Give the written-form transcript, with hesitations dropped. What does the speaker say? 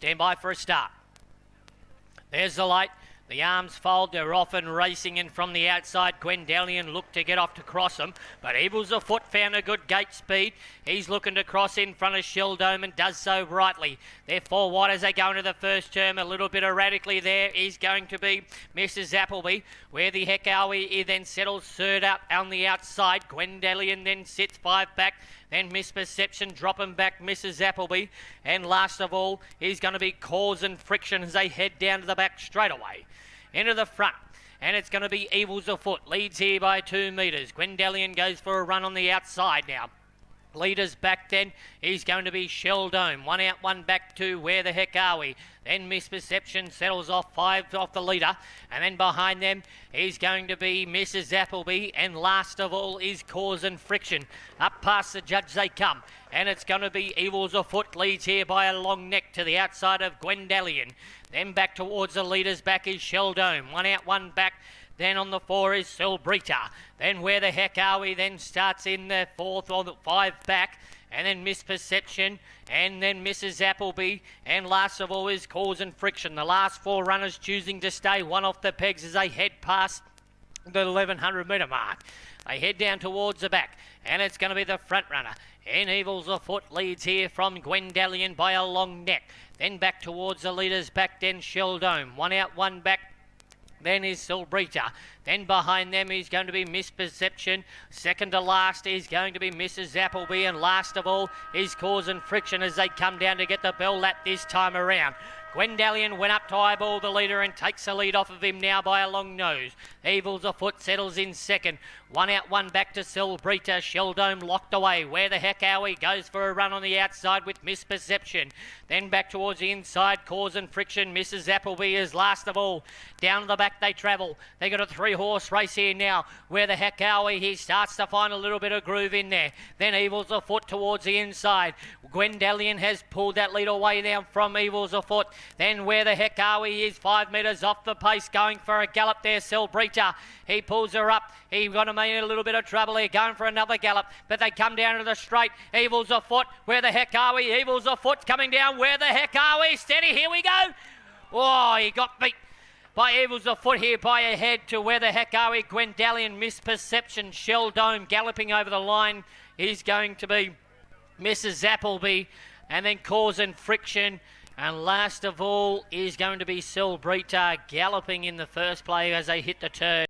Stand by for a start. There's the light. The arms fold, they're off and racing in from the outside. Gwendalion looked to get off to cross them, but Evil's Afoot found a good gate speed. He's looking to cross in front of Sheldome and does so rightly. They're 4 wide as they go into the first term. A little bit erratically there is going to be Mrs. Appleby. Where the heck are we? He then settles third up on the outside. Gwendalion then sits 5 back. Then Misperception dropping back Mrs. Appleby. And last of all is going to be Cause and Friction as they head down to the back straight away. Into the front. And it's going to be Evil's Afoot. Leads here by 2 metres. Gwendalion goes for a run on the outside now. Leaders back then is going to be Sheldome. 1 out, 1 back, 2. Where the heck are we? Then Misperception settles off 5 off the leader. And then behind them is going to be Mrs. Appleby. And last of all is Cause and Friction. Up past the judge they come. And it's going to be Evil's Afoot. Leads here by a long neck to the outside of Gwendalion. Then back towards the leaders back is Sheldome. 1 out, 1 back. Then on the 4 is Silbrita. Then Where the Heck Are We? Then starts in the 4th or the 5 back. And then Misperception. And then Mrs. Appleby. And last of all is Cause and Friction. The last 4 runners choosing to stay 1 off the pegs as they head past the 1100 metre mark. They head down towards the back. And it's going to be the front runner. And Evil's Afoot leads here from Gwendalion by a long neck. Then back towards the leaders back then Sheldome. 1 out, 1 back. Then is Silbrita. Then behind them is going to be Misperception. Second to last is going to be Mrs. Appleby. And last of all is Cause and Friction as they come down to get the bell lap this time around. Gwendalion went up to eyeball the leader and takes the lead off of him now by a long nose. Evil's Afoot settles in second. 1 out, 1 back to Silbrita. Sheldome locked away. Where the heck are we? Goes for a run on the outside with Misperception. Then back towards the inside. Cause and Friction. Mrs. Appleby is last of all. Down to the back they travel. They got a 3-horse race here now. Where the heck are we? He starts to find a little bit of groove in there. Then Evil's Afoot towards the inside. Gwendalion has pulled that lead away now from Evil's Afoot. Then Where the Heck Are We? He's 5 metres off the pace, going for a gallop there, Silbrita. He pulls her up. He's going to make a little bit of trouble here, going for another gallop. But they come down to the straight. Evil's Afoot. Where the heck are we? Evil's Afoot coming down. Where the heck are we? Steady, here we go. Oh, he got beat by Evil's Afoot here by a head to Where the Heck Are We? Gwendalion, Misperception, Sheldome galloping over the line is going to be Mrs. Appleby. And then Cause and Friction. And last of all is going to be Silbrita galloping in the first play as they hit the turn.